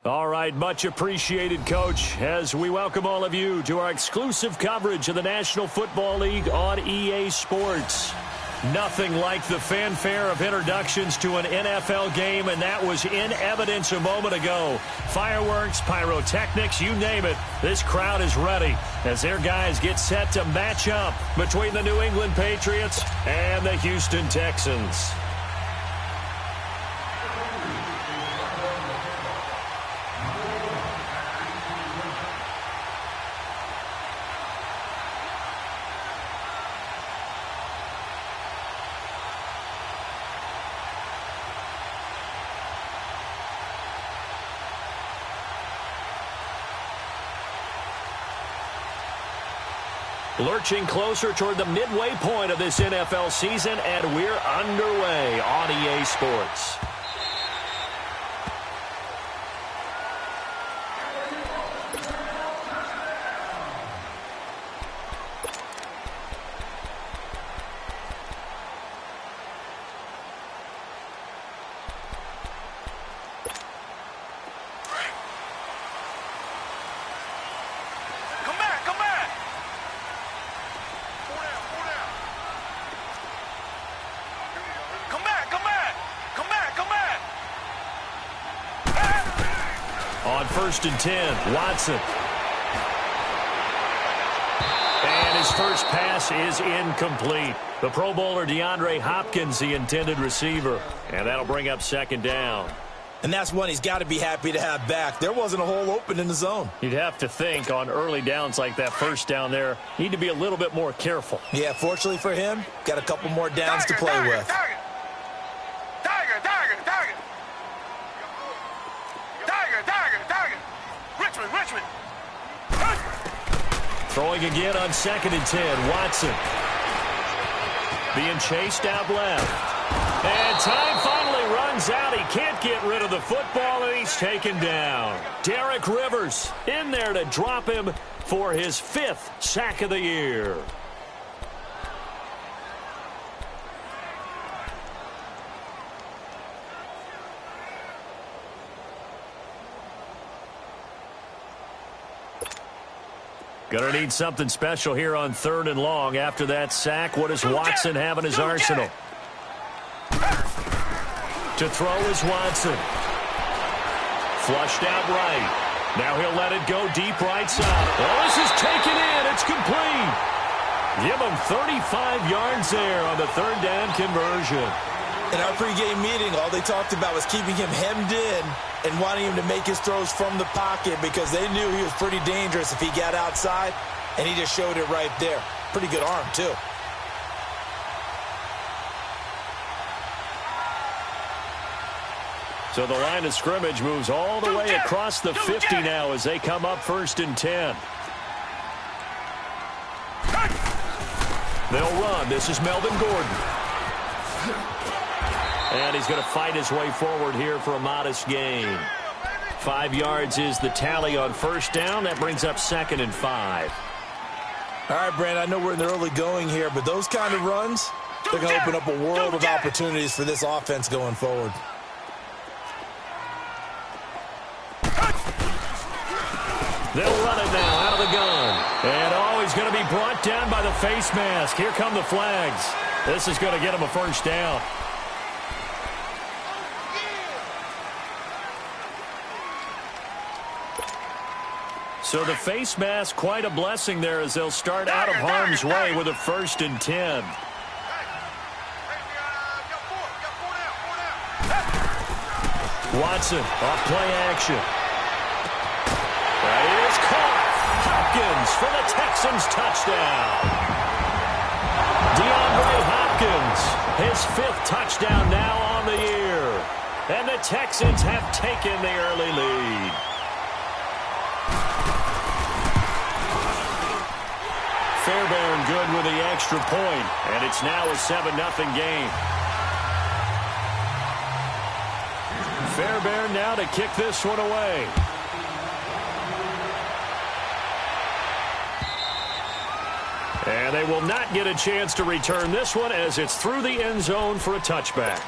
All right, much appreciated, Coach, as we welcome all of you to our exclusive coverage of the National Football League on EA Sports. Nothing like the fanfare of introductions to an NFL game, and that was in evidence a moment ago. Fireworks, pyrotechnics, you name it, this crowd is ready as their guys get set to match up between the New England Patriots and the Houston Texans. Lurching closer toward the midway point of this NFL season, and we're underway on EA Sports. On 1st and 10, Watson. And his first pass is incomplete. The Pro Bowler DeAndre Hopkins, the intended receiver. And that'll bring up 2nd down. And that's one he's got to be happy to have back. There wasn't a hole open in the zone. You'd have to think on early downs like that, 1st down there, need to be a little bit more careful. Yeah, fortunately for him, got a couple more downs to play with. Throwing again on 2nd and 10, Watson. Being chased out left. And time finally runs out. He can't get rid of the football, and he's taken down. Derek Rivers in there to drop him for his 5th sack of the year. Going to need something special here on 3rd and long. After that sack, what does Watson have in his arsenal? To throw is Watson. Flushed out right. Now he'll let it go deep right side. Oh, this is taken in. It's complete. Give him 35 yards there on the 3rd down conversion. In our pregame meeting, all they talked about was keeping him hemmed in and wanting him to make his throws from the pocket because they knew he was pretty dangerous if he got outside, and he just showed it right there. Pretty good arm, too. So the line of scrimmage moves all the way across the 50 now as they come up 1st and 10. They'll run. This is Melvin Gordon. And he's going to fight his way forward here for a modest gain. 5 yards is the tally on 1st down. That brings up 2nd and 5. All right, Brandon, I know we're in the early going here, but those kind of runs, they're going to open up a world of opportunities for this offense going forward. They'll run it now out of the gun. And, he's going to be brought down by the face mask. Here come the flags. This is going to get him a 1st down. So the face mask, quite a blessing there as they'll start out of harm's way with a 1st and 10. Watson off play action. That is caught. Hopkins for the Texans touchdown. DeAndre Hopkins, his 5th touchdown now on the year. And the Texans have taken the early lead. Fairbairn good with the extra point, and it's now a 7-0 game. Fairbairn now to kick this one away. And they will not get a chance to return this one as it's through the end zone for a touchback.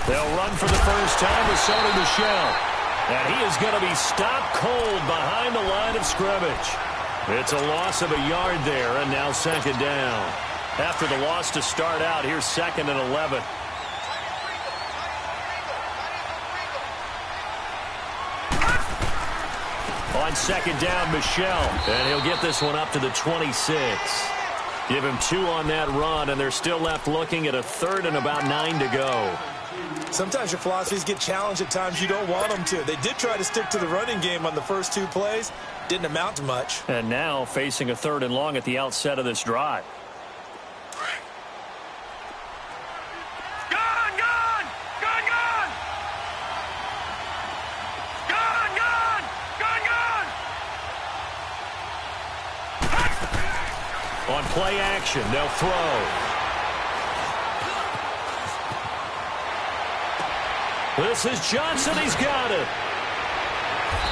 They'll run for the first time with Sony Michel. And he is going to be stopped cold behind the line of scrimmage. It's a loss of a yard there, and now second down. After the loss to start out, here's 2nd and 11. On second down, Michel. And he'll get this one up to the 26. Give him 2 on that run, and they're still left looking at a 3rd and about 9 to go. Sometimes your philosophies get challenged at times you don't want them to. They did try to stick to the running game on the first 2 plays. Didn't amount to much. And now facing a 3rd and long at the outset of this drive. On play action, they'll throw. This is Johnson. He's got it.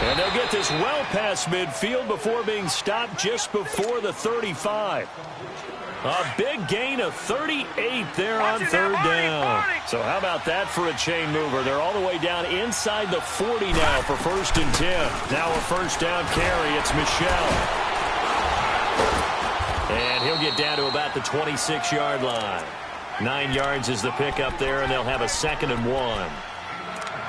And they'll get this well past midfield before being stopped just before the 35. A big gain of 38 there on 3rd down. So how about that for a chain mover? They're all the way down inside the 40 now for 1st and 10. Now a first down carry. It's Michel. And he'll get down to about the 26-yard line. 9 yards is the pickup there, and they'll have a 2nd and 1.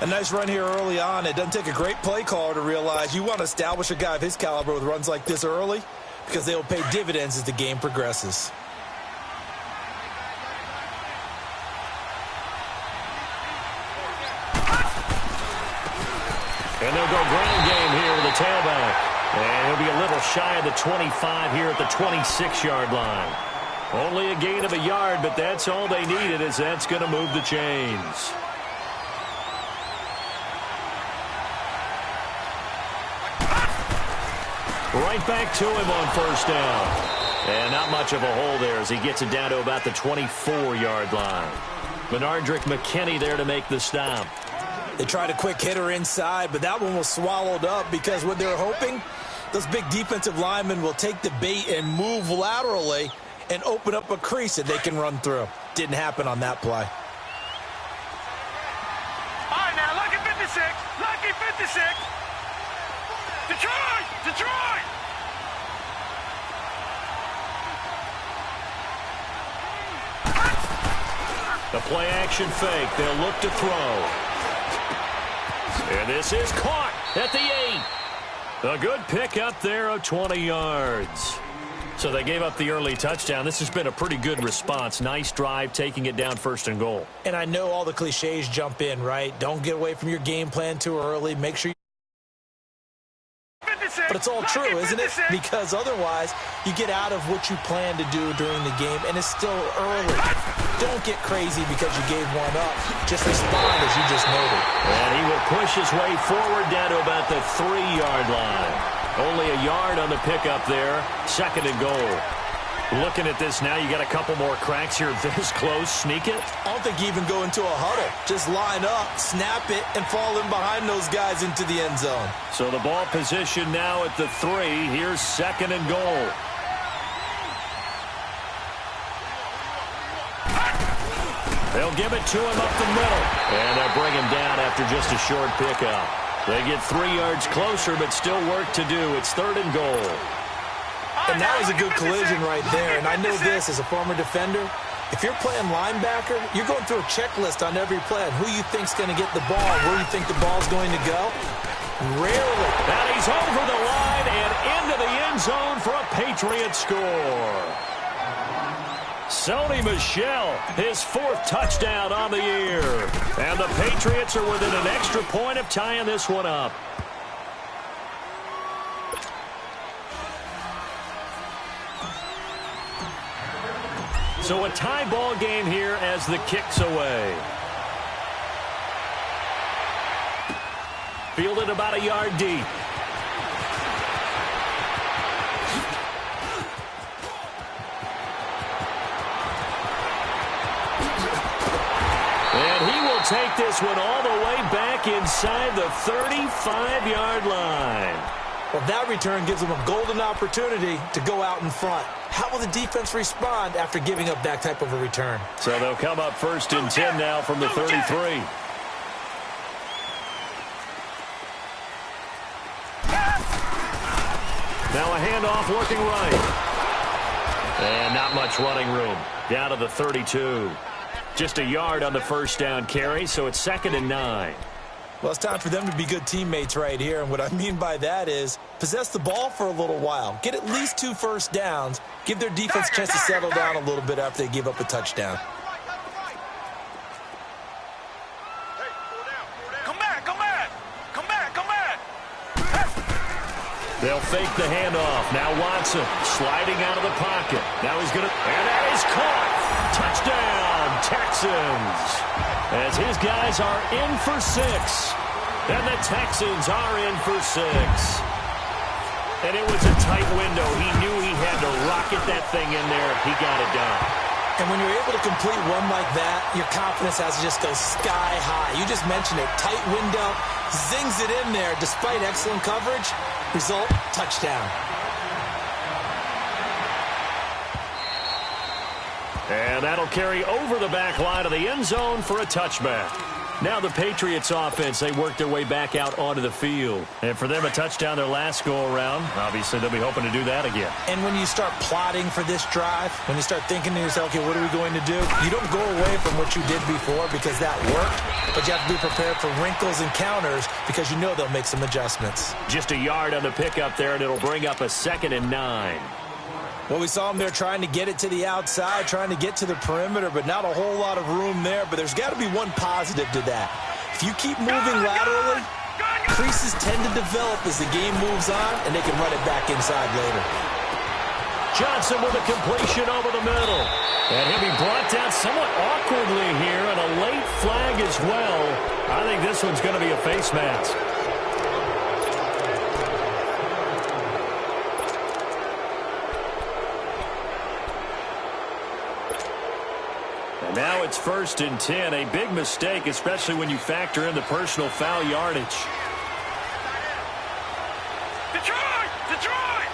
A nice run here early on. It doesn't take a great play caller to realize you want to establish a guy of his caliber with runs like this early because they will pay dividends as the game progresses. And they'll go ground game here with the tailback. And he'll be a little shy of the 25 here at the 26-yard line. Only a gain of a yard, but that's all they needed, as that's going to move the chains. Right back to him on first down. And not much of a hole there as he gets it down to about the 24-yard line. Benardrick McKinney there to make the stop. They tried a quick hitter inside, but that one was swallowed up because what they're hoping, those big defensive linemen will take the bait and move laterally and open up a crease that they can run through. Didn't happen on that play. All right, now, lucky 56. Lucky 56. Detroit! Detroit! The play action fake. They'll look to throw. And this is caught at the 8. A good pickup there of 20 yards. So they gave up the early touchdown. This has been a pretty good response. Nice drive, taking it down 1st and goal. And I know all the cliches jump in, right? Don't get away from your game plan too early. Make sure you... But it's all true, isn't it? Because otherwise, you get out of what you plan to do during the game, and it's still early. Don't get crazy because you gave one up. Just respond as you just noted. And he will push his way forward down to about the 3-yard line. Only a yard on the pickup there. 2nd and goal. Looking at this now, you got a couple more cracks here this close. Sneak it. I don't think you even go into a huddle. Just line up, snap it, and fall in behind those guys into the end zone. So the ball position now at the 3. Here's 2nd and goal. They'll give it to him up the middle. And they'll bring him down after just a short pickup. They get 3 yards closer, but still work to do. It's 3rd and goal. And that was a good collision right there. And I know this as a former defender. If you're playing linebacker, you're going through a checklist on every play. Who you think's going to get the ball, where you think the ball's going to go. Rarely. And he's over the line and into the end zone for a Patriot score. Sony Michel, his 4th touchdown on the year. And the Patriots are within an extra point of tying this one up. So a tie ball game here as the kick's away. Fielded about a yard deep. And he will take this one all the way back inside the 35-yard line. Well, that return gives them a golden opportunity to go out in front. How will the defense respond after giving up that type of a return? So they'll come up 1st and 10 now from the 33. Now a handoff working right. And not much running room. Down to the 32. Just a yard on the first down carry, so it's 2nd and 9. Well, it's time for them to be good teammates right here. And what I mean by that is possess the ball for a little while. Get at least 2 first downs. Give their defense a chance to settle down a little bit after they give up a touchdown. Come back, come back. Come back, come back. They'll fake the handoff. Now Watson sliding out of the pocket. Now he's going to, and that is caught. Touchdown, Texans. As his guys are in for 6. And the Texans are in for 6. And it was a tight window. He knew he had to rocket that thing in there. He got it done. And when you're able to complete one like that, your confidence has to just go sky high. You just mentioned it. Tight window, zings it in there despite excellent coverage. Result, touchdown. And that'll carry over the back line of the end zone for a touchback. Now the Patriots offense, they work their way back out onto the field. And for them, a touchdown their last go-around. Obviously, they'll be hoping to do that again. And when you start plotting for this drive, when you start thinking to yourself, okay, what are we going to do? You don't go away from what you did before because that worked, but you have to be prepared for wrinkles and counters because you know they'll make some adjustments. Just a yard on the pickup there, and it'll bring up a 2nd and 9. Well, we saw them there trying to get it to the outside, trying to get to the perimeter, but not a whole lot of room there. But there's got to be one positive to that. If you keep moving laterally, creases tend to develop as the game moves on, and they can run it back inside later. Johnson with a completion over the middle. And he'll be brought down somewhat awkwardly here, and a late flag as well. I think this one's going to be a face mask. Now it's 1st and 10, a big mistake, especially when you factor in the personal foul yardage. Detroit! Detroit!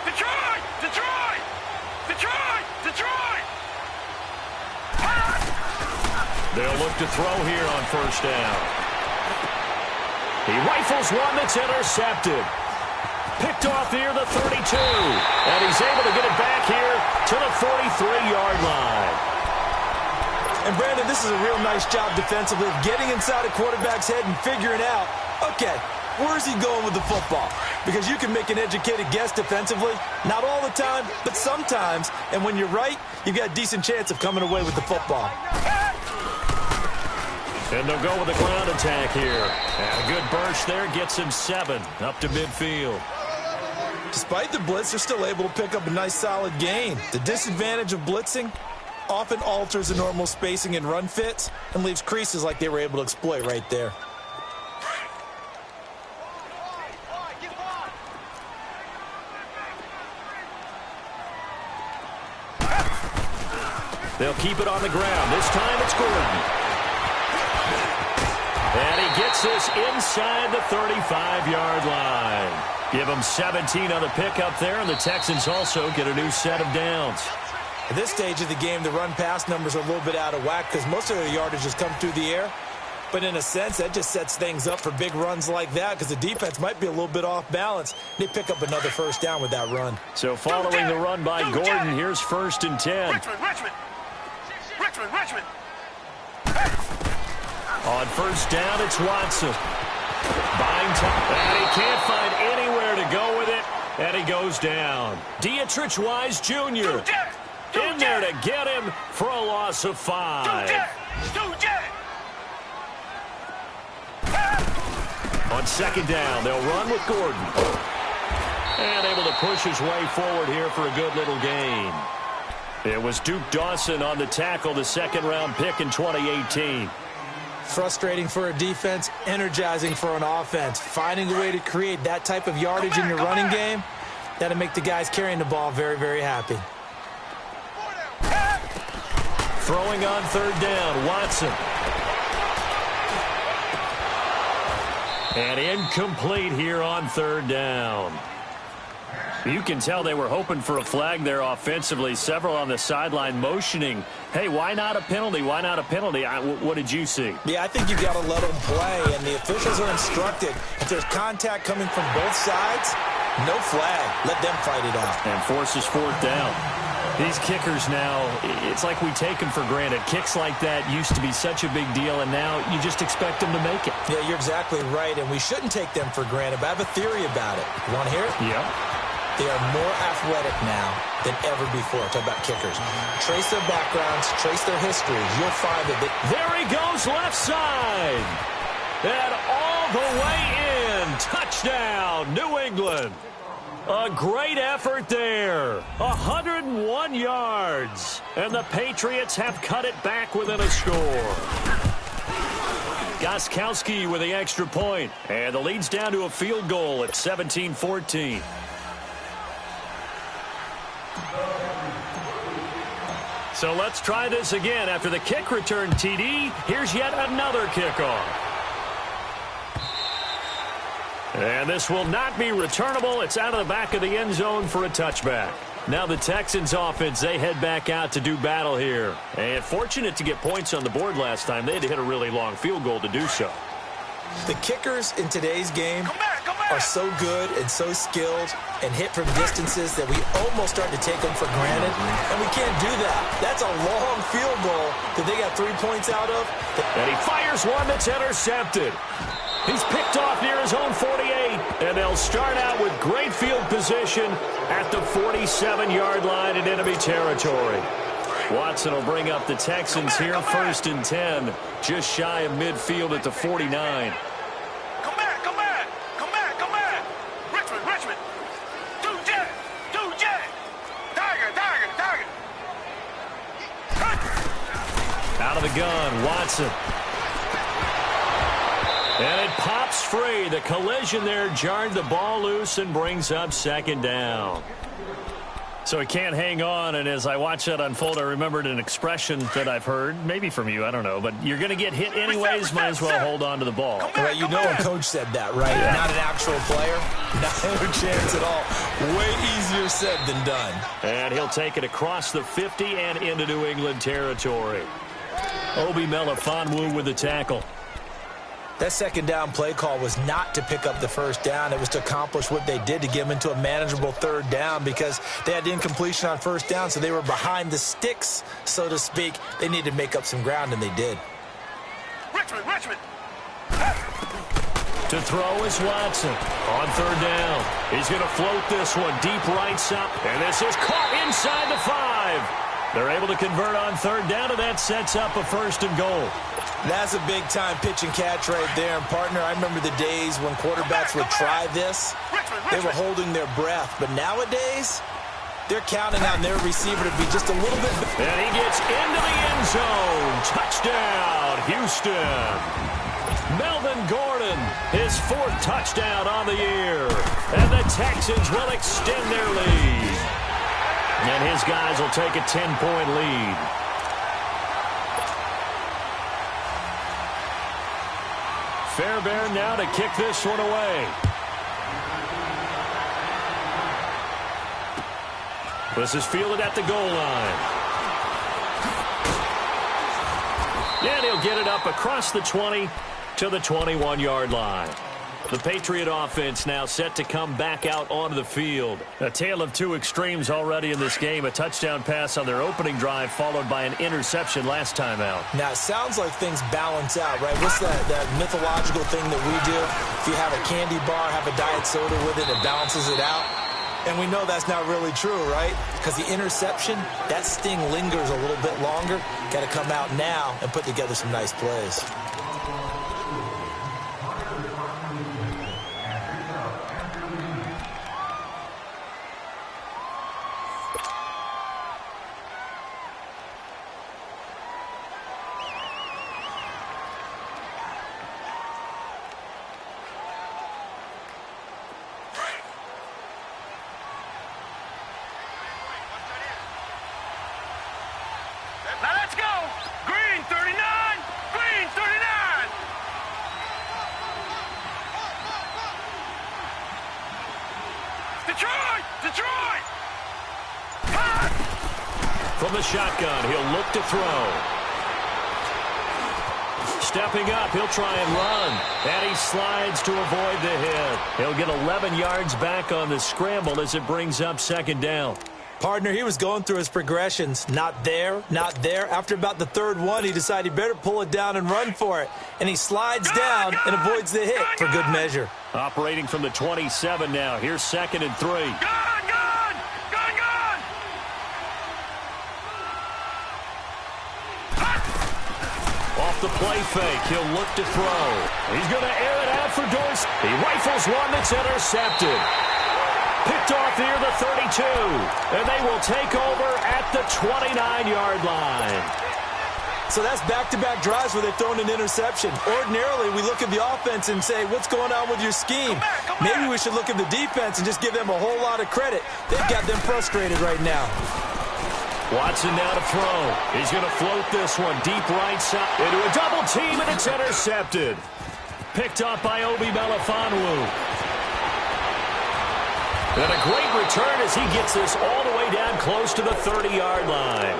Detroit! Detroit! Detroit! Detroit! They'll look to throw here on 1st down. He rifles one that's intercepted. Picked off near the 32. And he's able to get it back here to the 43-yard line. And, Brandon, this is a real nice job defensively of getting inside a quarterback's head and figuring out, okay, where's he going with the football? Because you can make an educated guess defensively. Not all the time, but sometimes. And when you're right, you've got a decent chance of coming away with the football. And they'll go with a ground attack here. And a good burst there gets him 7 up to midfield. Despite the blitz, they're still able to pick up a nice solid gain. The disadvantage of blitzing often alters the normal spacing and run fits and leaves creases like they were able to exploit right there. They'll keep it on the ground. This time it's Gordon. And he gets this inside the 35-yard line. Give him 17 on the pickup there, and the Texans also get a new set of downs. At this stage of the game, the run-pass numbers are a little bit out of whack because most of their yardage has come through the air. But in a sense, that just sets things up for big runs like that because the defense might be a little bit off balance. They pick up another first down with that run. So following the run by Gordon, here's 1st and 10. Richmond. On 1st down, it's Watson. Buying time, and he can't find anywhere to go with it, and he goes down. Dietrich Wise Jr. in there to get him for a loss of 5. On 2nd down, they'll run with Gordon. And able to push his way forward here for a good little gain. It was Duke Dawson on the tackle, the 2nd-round pick in 2018. Frustrating for a defense, energizing for an offense. Finding a way to create that type of yardage in your running game, that'll make the guys carrying the ball very, very happy. Throwing on 3rd down, Watson. And incomplete here on 3rd down. You can tell they were hoping for a flag there offensively. Several on the sideline motioning, hey, why not a penalty? Why not a penalty? What did you see? Yeah, I think you've got to let them play, and the officials are instructed. If there's contact coming from both sides, no flag. Let them fight it out. And forces fourth down. These kickers now, it's like we take them for granted. Kicks like that used to be such a big deal, and now you just expect them to make it. Yeah, you're exactly right, and we shouldn't take them for granted, but I have a theory about it. You want to hear it? Yeah. They are more athletic now than ever before. Talk about kickers. Trace their backgrounds, trace their histories. You'll find that there he goes, left side. And all the way in. Touchdown, New England. A great effort there. 101 yards. And the Patriots have cut it back within a score. Gostkowski with the extra point. And the lead's down to a field goal at 17-14. So let's try this again. After the kick return TD, here's yet another kickoff. And this will not be returnable. It's out of the back of the end zone for a touchback. Now the Texans offense, they head back out to do battle here. And fortunate to get points on the board last time. They had to hit a really long field goal to do so. The kickers in today's game are so good and so skilled and hit from distances that we almost start to take them for granted, and we can't do that. That's a long field goal that they got 3 points out of. And he fires one that's intercepted. He's picked off near his own 48, and they'll start out with great field position at the 47-yard line in enemy territory. Watson will bring up the Texans here, 1st and 10, just shy of midfield at the 49. Come back, come back, come back, come back. Richmond, Richmond. Do jet, Tiger, Tiger, Tiger. Out of the gun, Watson. And it pops free. The collision there jarred the ball loose and brings up 2nd down. So he can't hang on, and as I watch that unfold, I remembered an expression that I've heard, maybe from you, I don't know, but you're going to get hit anyways, might as well hold on to the ball. Right, you know a coach said that, right? Yeah. Not an actual player. Not a chance at all. Way easier said than done. And he'll take it across the 50 and into New England territory. Obi Melifonwu with the tackle. That 2nd down play call was not to pick up the 1st down. It was to accomplish what they did, to get them into a manageable 3rd down, because they had incompletion on 1st down, so they were behind the sticks, so to speak. They needed to make up some ground, and they did. Richmond, Richmond. To throw is Watson on 3rd down. He's going to float this one deep right up, and this is caught inside the 5. They're able to convert on 3rd down, and that sets up a 1st and goal. That's a big-time pitch and catch right there. And, partner, I remember the days when quarterbacks would try this. They were holding their breath. But nowadays, they're counting on their receiver to be just a little bit. And he gets into the end zone. Touchdown, Houston. Melvin Gordon, his 4th touchdown on the year. And the Texans will extend their lead. And his guys will take a 10-point lead. Fairbairn now to kick this one away. This is fielded at the goal line. And he'll get it up across the 20 to the 21-yard line. The Patriot offense now set to come back out onto the field. A tale of two extremes already in this game. A touchdown pass on their opening drive followed by an interception last time out. Now, it sounds like things balance out, right? What's that mythological thing that we do? If you have a candy bar, have a diet soda with it, it balances it out. And we know that's not really true, right? Because the interception, that sting lingers a little bit longer. Got to come out now and put together some nice plays. Now let's go. Green 39. Green 39. shotgun. He'll look to throw. Stepping up, he'll try and run. And he slides to avoid the hit. He'll get 11 yards back on the scramble as it brings up second down. Partner, he was going through his progressions. Not there, not there. After about the third one, he decided he better pull it down and run for it. And he slides down and avoids the hit for good measure. Operating from the 27 now. Here's 2nd and 3. Gun! Off the play fake, he'll look to throw. He's going to air it out for Dorsey. He rifles one that's intercepted. Picked off near the 32. And they will take over at the 29-yard line. So that's back-to-back drives where they've thrown an interception. Ordinarily, we look at the offense and say, what's going on with your scheme? Maybe we should look at the defense and just give them a whole lot of credit. They've got them frustrated right now. Watson now to throw. He's going to float this one deep right side into a double team, and it's intercepted. Picked up by Obi Melifonwu. And a great return as he gets this all the way down close to the 30-yard line.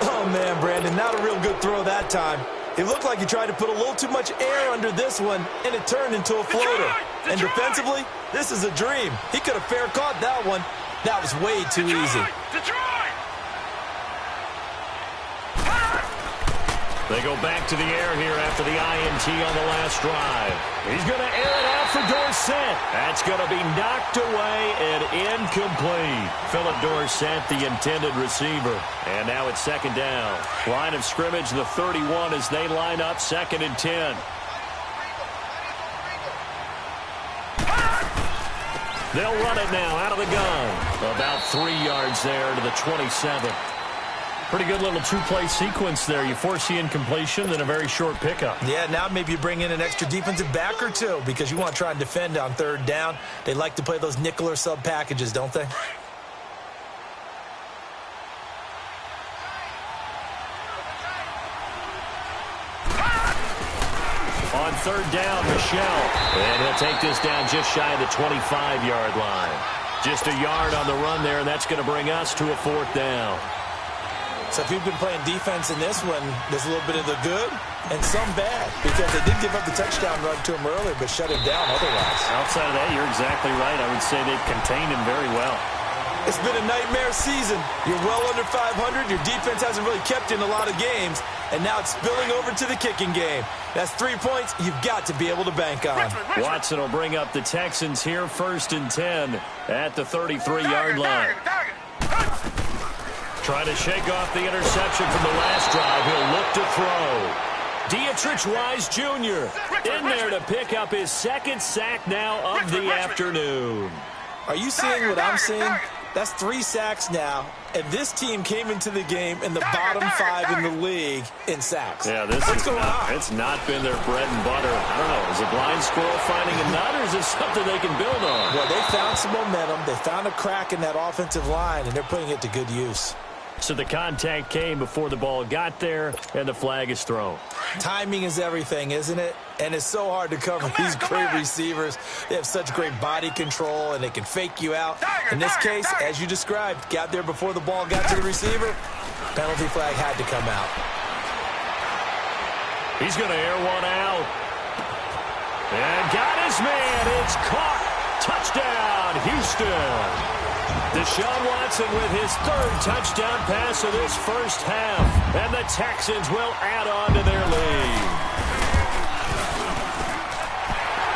Oh, man, Brandon, not a real good throw that time. It looked like he tried to put a little too much air under this one, and it turned into a floater. And defensively, this is a dream. He could have fair caught that one. That was way too easy. They go back to the air here after the INT on the last drive. He's going to air it out for Dorsett. That's going to be knocked away and incomplete. Philip Dorsett, the intended receiver. And now it's 2nd down. Line of scrimmage, the 31 as they line up 2nd and 10. They'll run it now out of the gun. About 3 yards there to the 27. Pretty good little two-play sequence there. You force the incompletion, then a very short pickup. Yeah, now maybe you bring in an extra defensive back or two because you want to try and defend on 3rd down. They like to play those nickel or sub packages, don't they? On 3rd down, Michelle. And he'll take this down just shy of the 25-yard line. Just a yard on the run there, and that's going to bring us to a 4th down. So if you've been playing defense in this one, there's a little bit of the good and some bad because they did give up the touchdown run to him earlier but shut him down otherwise. Outside of that, you're exactly right. I would say they've contained him very well. It's been a nightmare season. You're well under 500. Your defense hasn't really kept you in a lot of games, and now it's spilling over to the kicking game. That's 3 points you've got to be able to bank on. Watson will bring up the Texans here 1st and 10 at the 33-yard line. Trying to shake off the interception from the last drive. He'll look to throw. Dietrich Wise Jr. in there to pick up his 2nd sack now of the afternoon. Are you seeing what I'm seeing? That's 3 sacks now, and this team came into the game in the bottom 5 in the league in sacks. Yeah, it's not been their bread and butter. I don't know. Is a blind squirrel finding a nut, or is this something they can build on? Well, they found some momentum. They found a crack in that offensive line, and they're putting it to good use. So the contact came before the ball got there, and the flag is thrown. Timing is everything, isn't it? And it's so hard to cover these great receivers. They have such great body control, and they can fake you out. In this case, as you described, got there before the ball got to the receiver. Penalty flag had to come out. He's going to air one out. And got his man. It's caught. Touchdown, Houston. Deshaun Watson with his 3rd touchdown pass of this first half. And the Texans will add on to their lead.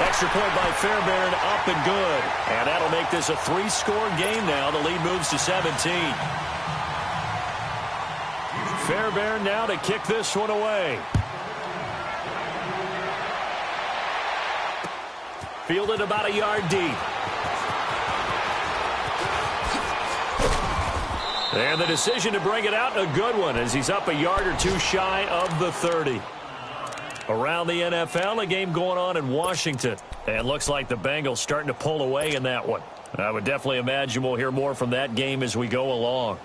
Extra point by Fairbairn, up and good. And that'll make this a 3-score game now. The lead moves to 17. Fairbairn now to kick this one away. Fielded about a yard deep. And the decision to bring it out, a good one, as he's up a yard or two shy of the 30. Around the NFL, a game going on in Washington. And looks like the Bengals starting to pull away in that one. I would definitely imagine we'll hear more from that game as we go along.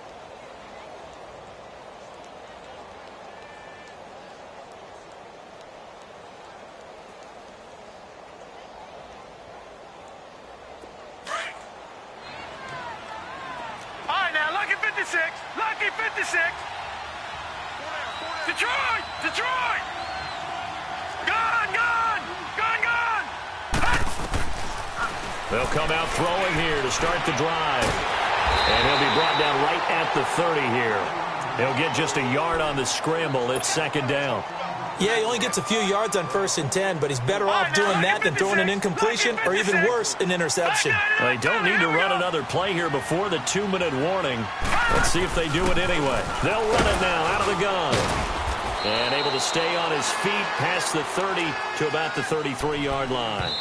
All right, now, lucky 56. Lucky 56. Detroit! Detroit! Gone! Gone! Gone! Gone! They'll come out throwing here to start the drive. And he'll be brought down right at the 30 here. He'll get just a yard on the scramble. It's second down. Yeah, he only gets a few yards on 1st and 10, but he's better off doing that than throwing an incompletion or even worse, an interception. They don't need to run another play here before the 2-minute warning. Let's see if they do it anyway. They'll run it now out of the gun. And able to stay on his feet past the 30 to about the 33-yard line.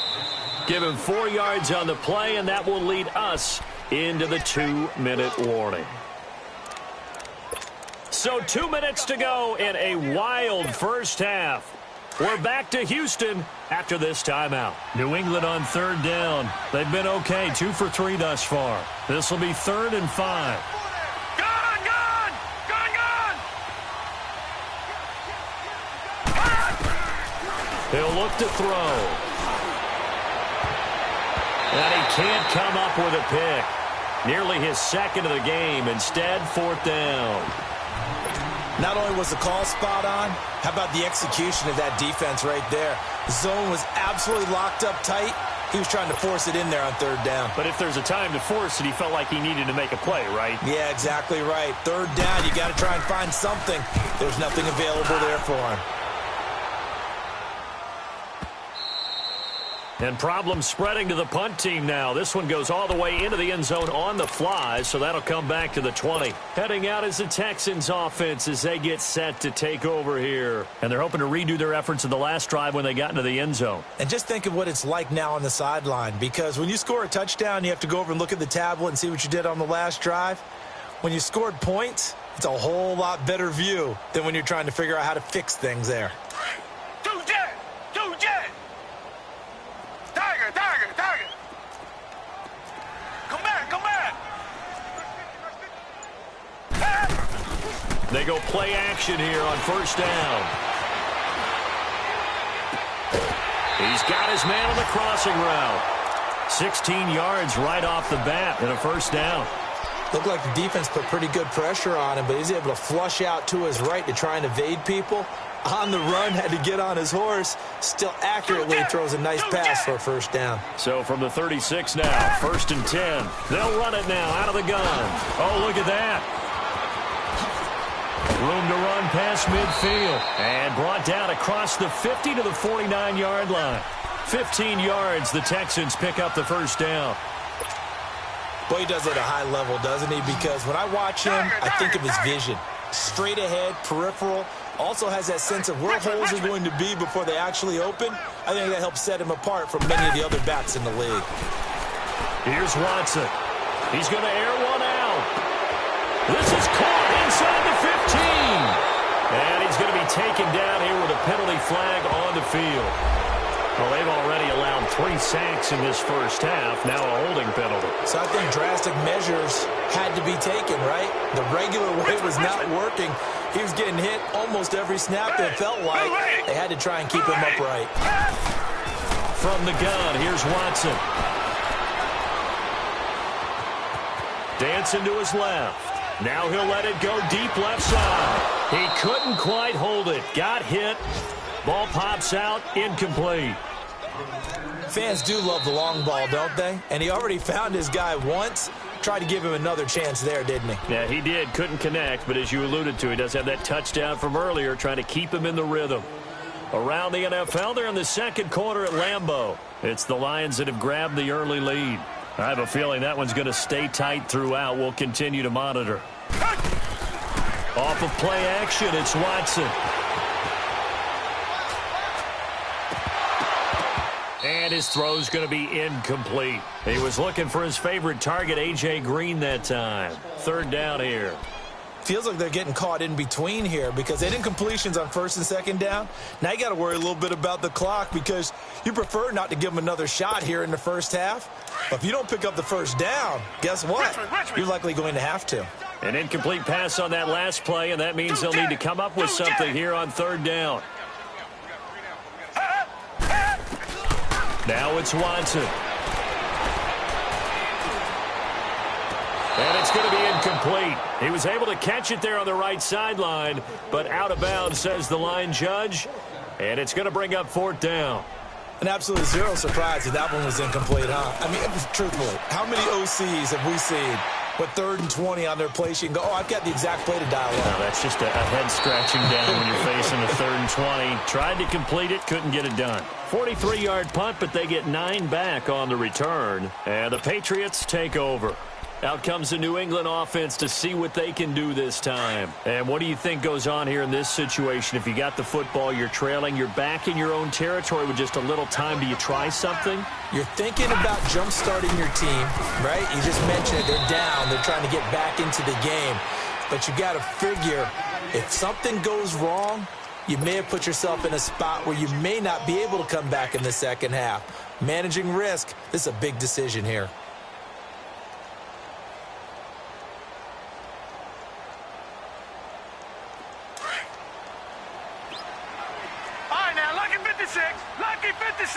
Give him 4 yards on the play, and that will lead us into the 2-minute warning. So 2 minutes to go in a wild first half. We're back to Houston after this timeout. New England on 3rd down. They've been okay, 2 for 3 thus far. This will be 3rd and 5. Gone! Gone! Gone! Gone! He'll look to throw. And he can't come up with a pick. Nearly his second of the game. Instead, 4th down. Not only was the call spot on, how about the execution of that defense right there? The zone was absolutely locked up tight. He was trying to force it in there on 3rd down. But if there's a time to force it, he felt like he needed to make a play, right? Yeah, exactly right. 3rd down, you got to try and find something. There's nothing available there for him. And problems spreading to the punt team now. This one goes all the way into the end zone on the fly, so that'll come back to the 20. Heading out is the Texans offense as they get set to take over here. And they're hoping to redo their efforts in the last drive when they got into the end zone. And just think of what it's like now on the sideline, because when you score a touchdown, you have to go over and look at the tablet and see what you did on the last drive. When you scored points, it's a whole lot better view than when you're trying to figure out how to fix things there. Two jet! Two jet! Tiger! Tiger! Tiger! Come back! Come back! They go play action here on 1st down. He's got his man on the crossing route. 16 yards right off the bat and a 1st down. Looked like the defense put pretty good pressure on him, but he's able to flush out to his right to try and evade people. On the run, had to get on his horse. Still accurately throws a nice pass for a 1st down. So from the 36 now, 1st and 10. They'll run it now out of the gun. Oh, look at that. Room to run past midfield. And brought down across the 50 to the 49-yard line. 15 yards, the Texans pick up the 1st down. Boy, he does it at a high level, doesn't he? Because when I watch him, I think of his vision. Straight ahead, peripheral. Also has that sense of where holes are going to be before they actually open. I think that helps set him apart from many of the other backs in the league. Here's Watson. He's going to air one out. This is caught inside the 15. And he's going to be taken down here with a penalty flag on the field. Well, they've already allowed 3 sacks in this first half. Now a holding penalty. So I think drastic measures had to be taken, right? The regular way was not working. He was getting hit almost every snap, it felt like. They had to try and keep him upright. From the gun, here's Watson. Dancing to his left. Now he'll let it go deep left side. He couldn't quite hold it. Got hit. Ball pops out, incomplete. Fans do love the long ball, don't they? And he already found his guy once. Tried to give him another chance there, didn't he? Yeah, he did. Couldn't connect, but as you alluded to, he does have that touchdown from earlier, trying to keep him in the rhythm. Around the NFL, they're in the second quarter at Lambeau. It's the Lions that have grabbed the early lead. I have a feeling that one's going to stay tight throughout. We'll continue to monitor. Off of play action, it's Watson. And his throw's going to be incomplete. He was looking for his favorite target, A.J. Green, that time. 3rd down here. Feels like they're getting caught in between here because they did incompletions on 1st and 2nd down. Now you got to worry a little bit about the clock because you prefer not to give them another shot here in the first half. But if you don't pick up the 1st down, guess what? You're likely going to have to. An incomplete pass on that last play, and that means they'll need to come up with something here on 3rd down. Now it's Watson. And it's going to be incomplete. He was able to catch it there on the right sideline, but out of bounds, says the line judge. And it's going to bring up 4th down. And absolutely zero surprise that one was incomplete, huh? I mean, truthfully, how many OCs have we seen with 3rd and 20 on their play sheet and go, oh, I've got the exact play to dial up? No, that's just a head scratching down when you're facing a 3rd and 20. Tried to complete it, couldn't get it done. 43-yard punt, but they get 9 back on the return. And the Patriots take over. Out comes the New England offense to see what they can do this time. And what do you think goes on here in this situation? If you got the football, you're trailing, you're back in your own territory with just a little time. Do you try something? You're thinking about jump-starting your team, right? You just mentioned it. They're down. They're trying to get back into the game. But you got to figure, if something goes wrong, you may have put yourself in a spot where you may not be able to come back in the second half. Managing risk, this is a big decision here. Lucky 56.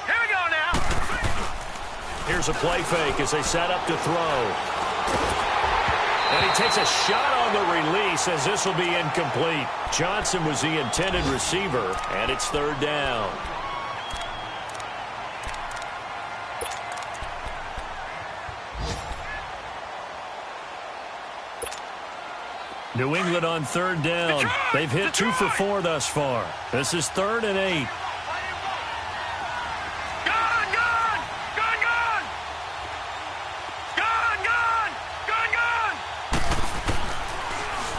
Here we go now. Here's a play fake as they set up to throw. And he takes a shot on the release as this will be incomplete. Johnson was the intended receiver, and it's 3rd down. New England on 3rd down. They've hit 2 for 4 thus far. This is 3rd and 8.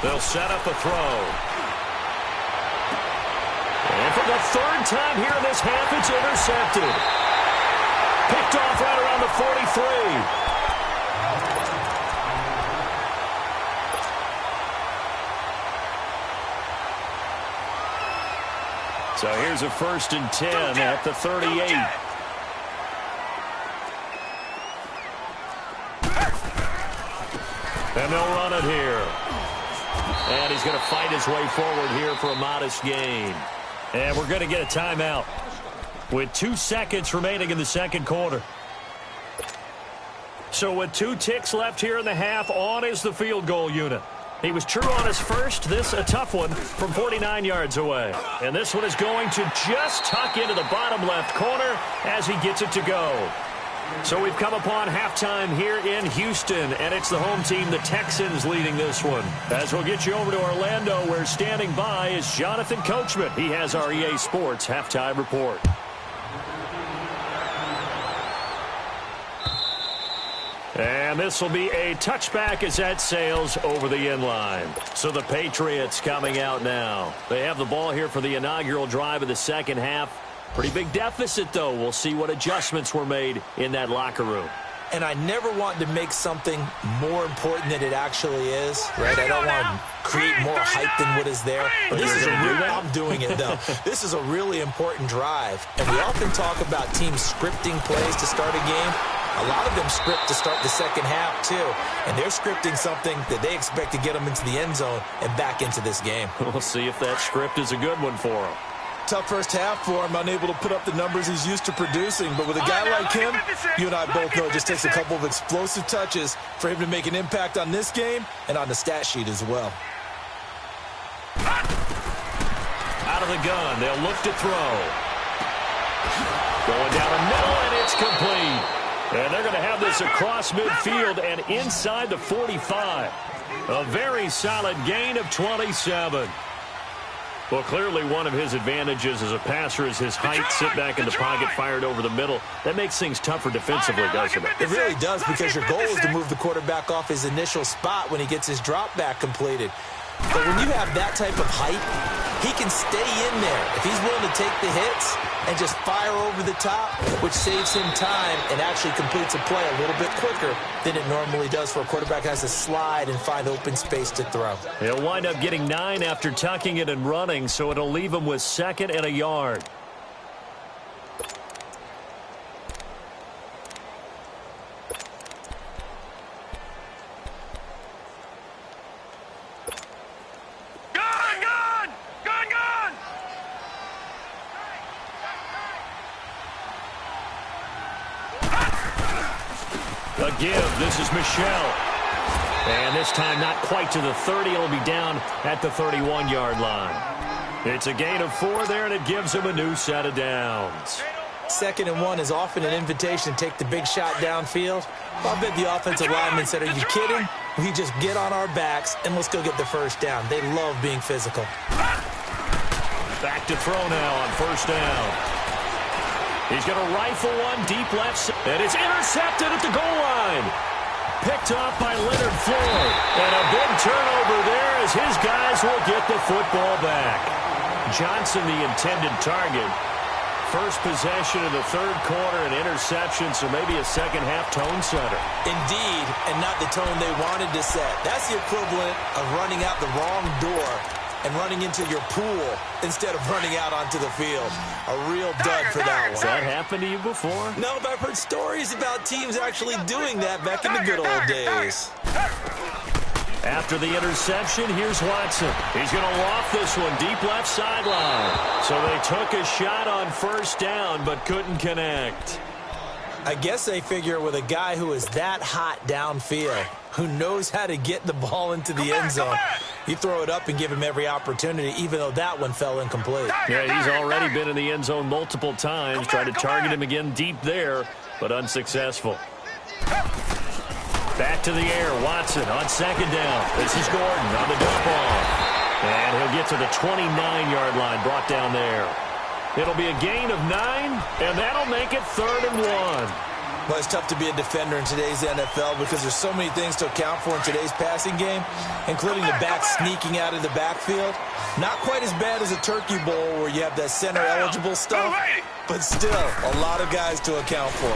They'll set up a throw. And for the 3rd time here in this half, it's intercepted. Picked off right around the 43. So here's a 1st and 10 at the 38. And they'll run it here. And he's going to fight his way forward here for a modest gain. And we're going to get a timeout with 2 seconds remaining in the second quarter. So with 2 ticks left here in the half, on is the field goal unit. He was true on his first. This a tough one from 49 yards away. And this one is going to just tuck into the bottom left corner as he gets it to go. So we've come upon halftime here in Houston, and it's the home team, the Texans, leading this one. As we'll get you over to Orlando, where standing by is Jonathan Coachman. He has our EA Sports halftime report. And this will be a touchback as that sails over the inline. So the Patriots coming out now. They have the ball here for the inaugural drive of the second half. Pretty big deficit, though. We'll see what adjustments were made in that locker room. And I never want to make something more important than it actually is, right? I don't want to create more hype than what is there. But this is I'm doing it, though. This is a really important drive. And we often talk about teams scripting plays to start a game. A lot of them script to start the second half, too. And they're scripting something that they expect to get them into the end zone and back into this game. We'll see if that script is a good one for them. Tough first half for him, unable to put up the numbers he's used to producing. But with a guy like him, you and I both know it just takes a couple of explosive touches for him to make an impact on this game and on the stat sheet as well. Out of the gun, they'll look to throw. Going down the middle, and it's complete. And they're going to have this across midfield and inside the 45. A very solid gain of 27. Well, clearly one of his advantages as a passer is his height. Sit back in the pocket, fired over the middle. That makes things tougher defensively, doesn't it? It really does, because your goal is to move the quarterback off his initial spot when he gets his drop back completed. But when you have that type of height, he can stay in there if he's willing to take the hits and just fire over the top, which saves him time and actually completes a play a little bit quicker than it normally does for a quarterback who has to slide and find open space to throw. He'll wind up getting 9 after tucking it and running, so it'll leave him with 2nd and a yard. A give. This is Michelle. And this time not quite to the 30. It'll be down at the 31-yard line. It's a gain of 4 there, and it gives him a new set of downs. 2nd and 1 is often an invitation to take the big shot downfield. I bet the offensive lineman said, are you kidding? We just get on our backs, and let's go get the first down. They love being physical. Back to throw now on 1st down. He's going to rifle one deep left, and it's intercepted at the goal line. Picked off by Leonard Floyd. And a big turnover there as his guys will get the football back. Johnson, the intended target. First possession of the 3rd quarter, an interception, so maybe a second-half tone setter. Indeed, and not the tone they wanted to set. That's the equivalent of running out the wrong door and running into your pool instead of running out onto the field. A real dud for that one. Has that happened to you before? No, but I've heard stories about teams actually doing that back in the good old days. After the interception, here's Watson. He's going to loft this one deep left sideline. So they took a shot on 1st down but couldn't connect. I guess they figure with a guy who is that hot downfield, who knows how to get the ball into the end zone, you throw it up and give him every opportunity, even though that one fell incomplete. Yeah, he's already been in the end zone multiple times. Tried to target him again deep there, but unsuccessful. Back to the air, Watson on 2nd down. This is Gordon on the dump off. And he'll get to the 29-yard line, brought down there. It'll be a gain of 9, and that'll make it 3rd and 1. Well, it's tough to be a defender in today's NFL because there's so many things to account for in today's passing game, including the back sneaking out of the backfield. Not quite as bad as a turkey bowl where you have that center-eligible stuff, but still a lot of guys to account for.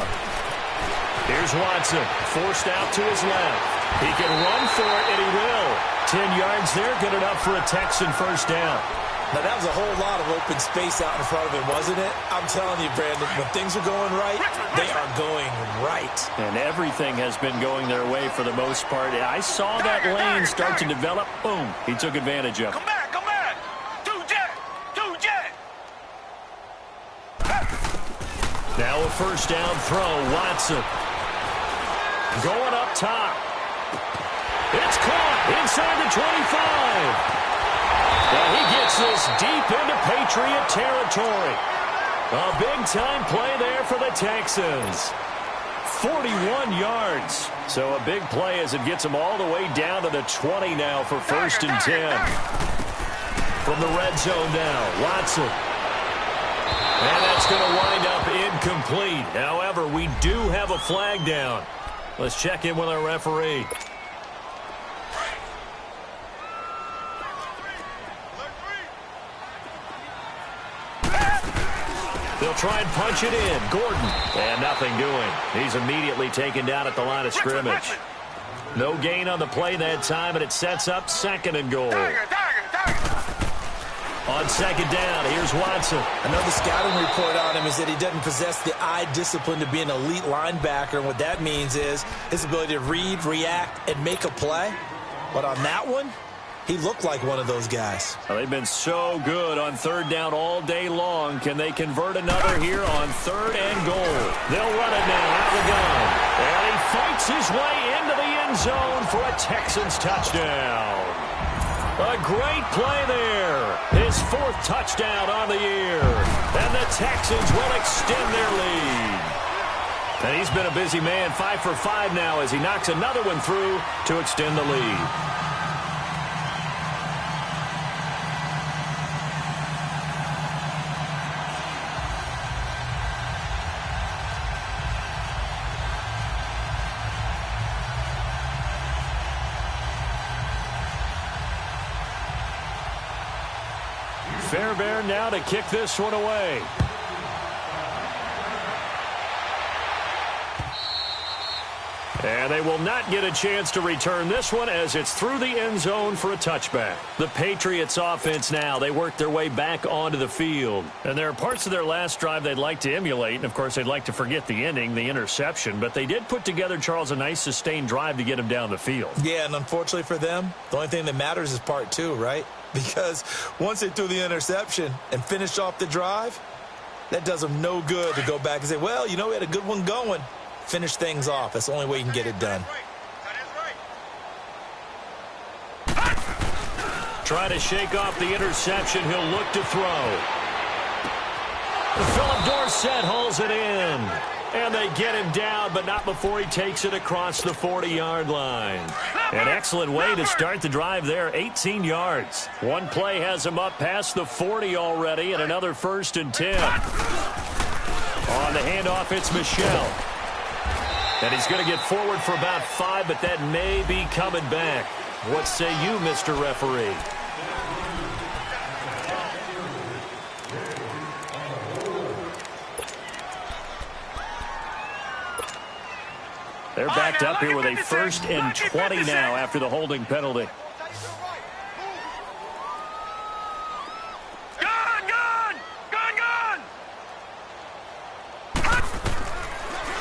Here's Watson, forced out to his left. He can run for it, and he will. 10 yards there, good enough for a Texan 1st down. Now, that was a whole lot of open space out in front of him, wasn't it? I'm telling you, Brandon, when things are going right, they are going right. And everything has been going their way for the most part. I saw that lane start to develop. Boom. He took advantage of it. Come back, come back. 2 jet. Now a 1st down throw, Watson. Going up top. It's caught inside the 25. Well, he gets this deep into Patriot territory. A big-time play there for the Texans. 41 yards. So a big play as it gets them all the way down to the 20 now for 1st and 10. From the red zone now, Watson. And that's going to wind up incomplete. However, we do have a flag down. Let's check in with our referee. They'll try and punch it in. Gordon. And nothing doing. He's immediately taken down at the line of scrimmage. No gain on the play that time, and it sets up 2nd and goal. On 2nd down, here's Watson. I know the scouting report on him is that he doesn't possess the eye discipline to be an elite linebacker, and what that means is his ability to read, react, and make a play. But on that one, he looked like one of those guys. Well, they've been so good on 3rd down all day long. Can they convert another here on 3rd and goal? They'll run it now out of the gun. And he fights his way into the end zone for a Texans touchdown. A great play there. His 4th touchdown on the year. And the Texans will extend their lead. And he's been a busy man, 5 for 5 now as he knocks another one through to extend the lead. Fairbairn now to kick this one away. And they will not get a chance to return this one as it's through the end zone for a touchback. The Patriots offense now, they work their way back onto the field. And there are parts of their last drive they'd like to emulate. And, of course, they'd like to forget the ending, the interception. But they did put together, Charles, a nice sustained drive to get him down the field. Yeah, and unfortunately for them, the only thing that matters is part 2, right? Because once they threw the interception and finished off the drive, that does them no good to go back and say, well, you know, we had a good one going. finish things off. That's the only way you can get it done. Trying to shake off the interception. He'll look to throw. Philip Dorsett hauls it in. And they get him down, but not before he takes it across the 40-yard line. An excellent way to start the drive there, 18 yards. One play has him up past the 40 already, and another 1st and 10. On the handoff, it's Michel. And he's going to get forward for about 5, but that may be coming back. What say you, Mr. Referee? They're backed up here with a 1st and 20 now after the holding penalty.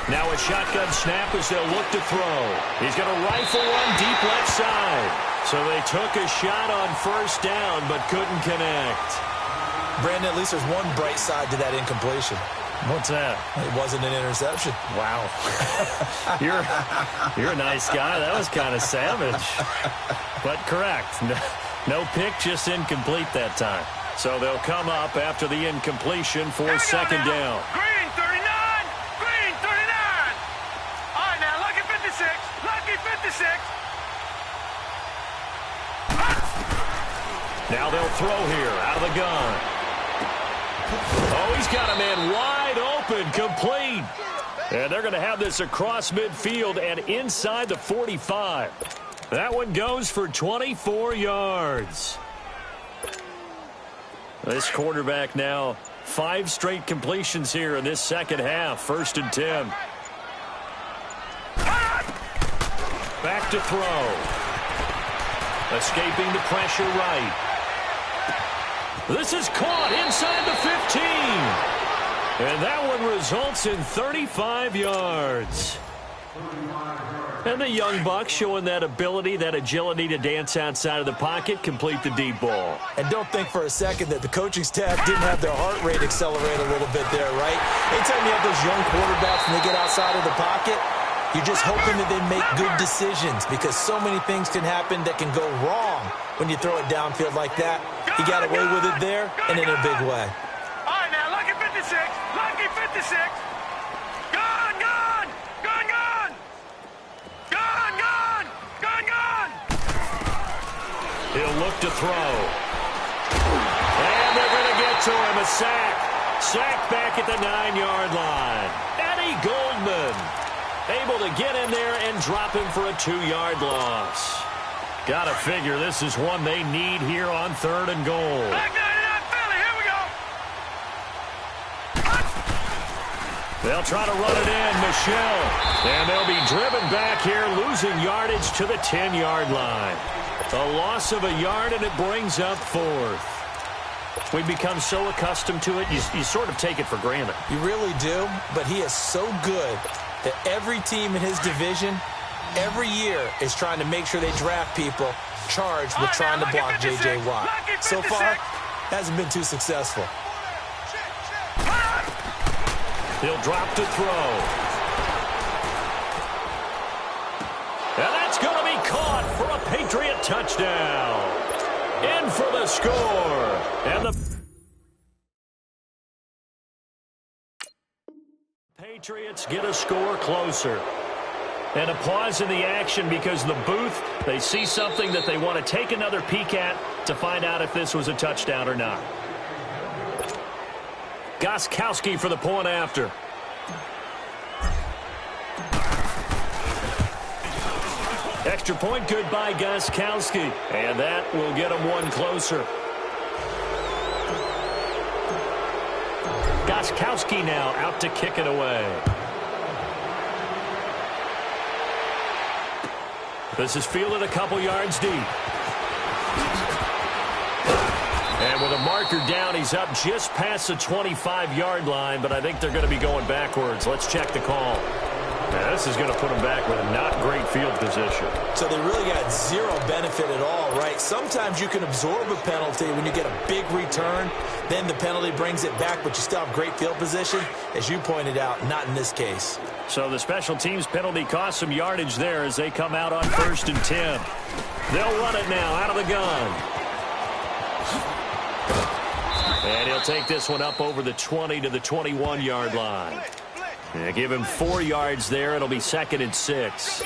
Now a shotgun snap as they'll look to throw. He's going to rifle one deep left side. So they took a shot on 1st down but couldn't connect. Brandon, at least there's one bright side to that incompletion. What's that? It wasn't an interception. Wow. You're a nice guy. That was kind of savage. But correct. No pick, just incomplete that time. So they'll come up after the incompletion for 2nd down. Green 39! Green 39! All right, now, lucky 56. Lucky 56. Now they'll throw here out of the gun. Oh, he's got a man wide open, complete. And they're going to have this across midfield and inside the 45. That one goes for 24 yards. This quarterback now 5 straight completions here in this second half. 1st and 10. Back to throw. Escaping the pressure right. This is caught inside the 15. And that one results in 35 yards. And the young buck showing that ability, that agility to dance outside of the pocket, complete the deep ball. And don't think for a second that the coaching staff didn't have their heart rate accelerate a little bit there, right? Anytime you have those young quarterbacks and they get outside of the pocket, you're just hoping that they make good decisions because so many things can happen that can go wrong when you throw it downfield like that. He got away with it there and in a big way. All right, now, lucky 56. Lucky 56. Gone, gone. Gone, gone. Gone, gone. Gone, gone. He'll look to throw. And they're going to get to him. A sack. Sack back at the 9-yard line. Eddie Goldman able to get in there and drop him for a 2-yard loss. Got to figure this is one they need here on 3rd and goal. Back 99 Philly, here we go. They'll try to run it in, Michel. And they'll be driven back here, losing yardage to the 10-yard line. A loss of a yard, and it brings up 4th. We've become so accustomed to it, you sort of take it for granted. You really do, but he is so good that every team in his division every year is trying to make sure they draft people charged with trying to block J.J. Watt. So far, hasn't been too successful. He'll drop to throw. And that's going to be caught for a Patriot touchdown. In for the score. And the Patriots get a score closer. And a pause in the action because the booth, they see something that they want to take another peek at to find out if this was a touchdown or not. Gostkowski for the point after. Extra point good by Gostkowski. And that will get him one closer. Gostkowski now out to kick it away. This is fielded a couple yards deep. And with a marker down, he's up just past the 25-yard line, but I think they're going to be going backwards. Let's check the call. Now, this is going to put them back with a not great field position. So they really got zero benefit at all, right? Sometimes you can absorb a penalty when you get a big return. Then the penalty brings it back, but you still have great field position. As you pointed out, not in this case. So the special teams penalty cost some yardage there as they come out on 1st and 10. They'll run it now out of the gun. And he'll take this one up over the 20 to the 21-yard line. Give him 4 yards there. It'll be 2nd and 6.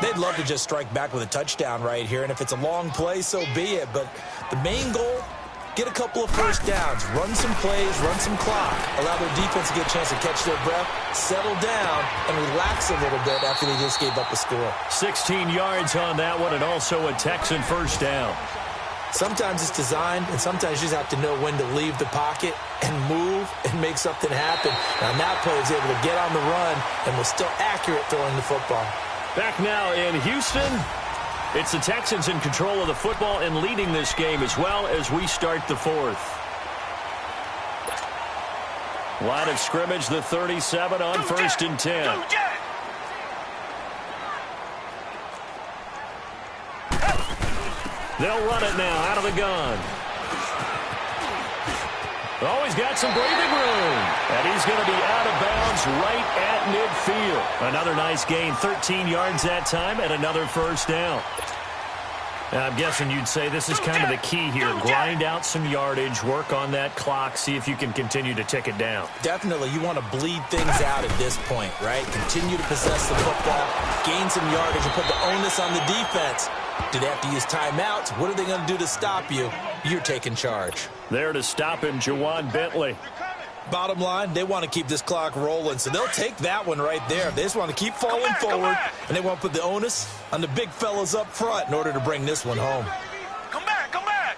They'd love to just strike back with a touchdown right here, and if it's a long play, so be it. But the main goal, get a couple of first downs, run some plays, run some clock, allow their defense to get a chance to catch their breath, settle down, and relax a little bit after they just gave up a score. 16 yards on that one, and also a Texan first down. Sometimes it's designed, and sometimes you just have to know when to leave the pocket and move and make something happen. Now, that player is able to get on the run and was still accurate throwing the football. Back now in Houston, it's the Texans in control of the football and leading this game as well as we start the 4th. Line of scrimmage, the 37 on 1st and 10. They'll run it now out of the gun. Oh, he's got some breathing room. And he's going to be out of bounds right at midfield. Another nice gain, 13 yards that time, and another first down. Now, I'm guessing you'd say this is kind of the key here. Grind out some yardage, work on that clock, see if you can continue to tick it down. Definitely. You want to bleed things out at this point, right? Continue to possess the football, gain some yardage, and put the onus on the defense. Do they have to use timeouts? What are they going to do to stop you? You're taking charge. There to stop him, Jawan Bentley. Bottom line, they want to keep this clock rolling, so they'll take that one right there. They just want to keep falling forward, and they want to put the onus on the big fellas up front in order to bring this one home. Come back, come back.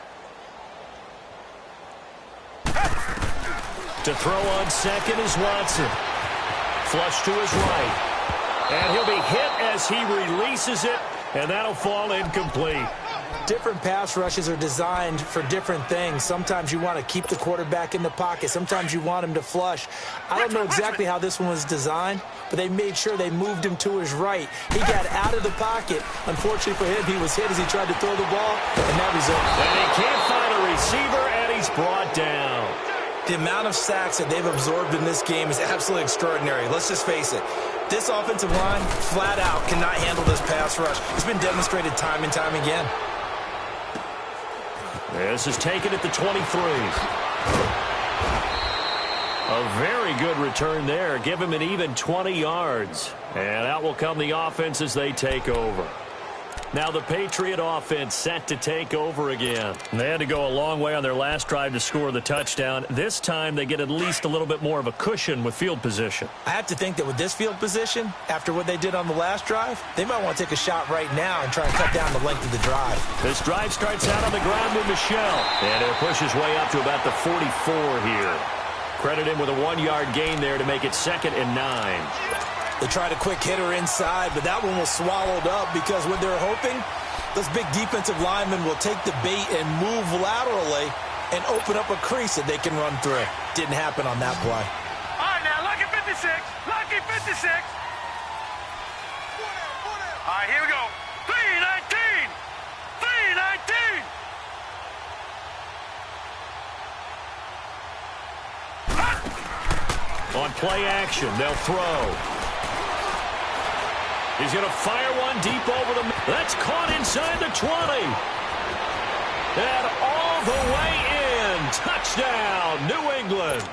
To throw on second is Watson. Flush to his right. And he'll be hit as he releases it, and that'll fall incomplete. Different pass rushes are designed for different things. Sometimes you want to keep the quarterback in the pocket. Sometimes you want him to flush. I don't know exactly how this one was designed, but they made sure they moved him to his right. He got out of the pocket. Unfortunately for him, he was hit as he tried to throw the ball, and that resulted. And he can't find a receiver, and he's brought down. The amount of sacks that they've absorbed in this game is absolutely extraordinary. Let's just face it. This offensive line, flat out, cannot handle this pass rush. It's been demonstrated time and time again. This is taken at the 23. A very good return there. Give him an even 20 yards. And out will come the offense as they take over. Now the Patriot offense set to take over again. They had to go a long way on their last drive to score the touchdown. This time they get at least a little bit more of a cushion with field position. I have to think that with this field position, after what they did on the last drive, they might want to take a shot right now and try and cut down the length of the drive. This drive starts out on the ground with Michelle. And he'll push his way up to about the 44 here. Credit him with a 1-yard gain there to make it 2nd and 9. They tried a quick hitter inside, but that one was swallowed up because what they're hoping, those big defensive linemen will take the bait and move laterally and open up a crease that they can run through. Didn't happen on that play. All right, now, lucky 56. Lucky 56. All right, here we go. 319. 319. On play action, they'll throw. He's going to fire one deep over the... That's caught inside the 20. And all the way in. Touchdown, New England.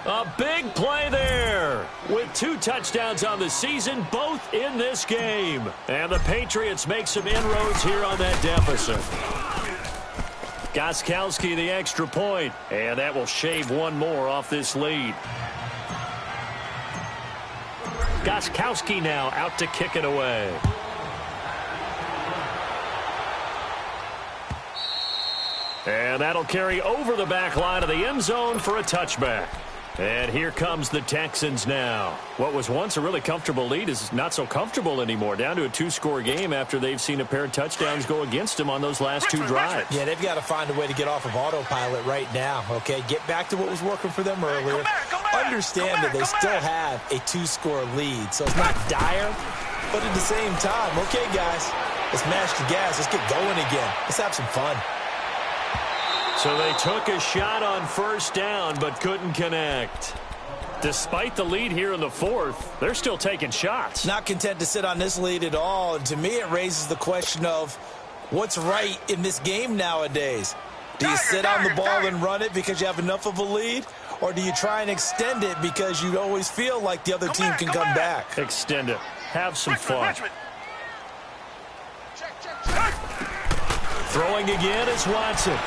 A big play there. With 2 touchdowns on the season, both in this game. And the Patriots make some inroads here on that deficit. Gostkowski the extra point. And that will shave one more off this lead. Gostkowski now out to kick it away. And that'll carry over the back line of the end zone for a touchback. And here comes the Texans now. What was once a really comfortable lead is not so comfortable anymore. Down to a 2-score game after they've seen a pair of touchdowns go against them on those last 2 drives. Yeah, they've got to find a way to get off of autopilot right now, okay? Get back to what was working for them earlier. Understand that they still have a 2-score lead, so it's not dire, but at the same time, okay, guys, let's mash the gas. Let's get going again. Let's have some fun. So they took a shot on first down, but couldn't connect. Despite the lead here in the fourth, they're still taking shots. Not content to sit on this lead at all. And to me, it raises the question of what's right in this game nowadays. Do you sit on the ball and run it because you have enough of a lead? Or do you try and extend it because you always feel like the other team can come back? Extend it. Have some fun. Throwing again is Watson.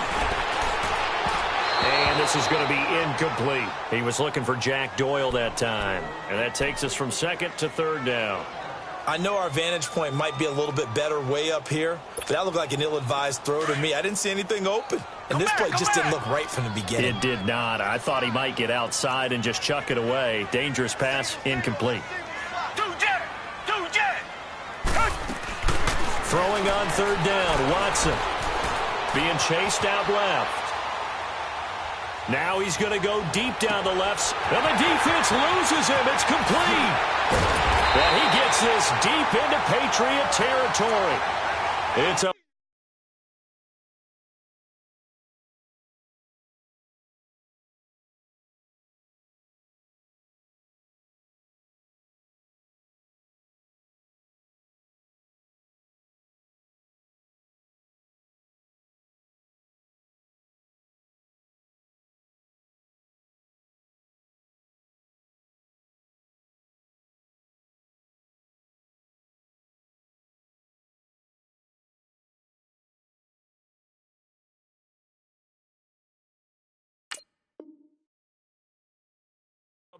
And this is going to be incomplete. He was looking for Jack Doyle that time. And that takes us from second to third down. I know our vantage point might be a little bit better way up here, but that looked like an ill-advised throw to me. I didn't see anything open. And this play just didn't look right from the beginning. It did not. I thought he might get outside and just chuck it away. Dangerous pass, incomplete. Throwing on third down, Watson. Being chased out left. Now he's going to go deep down the left. And the defense loses him. It's complete. And he gets this deep into Patriot territory. It's a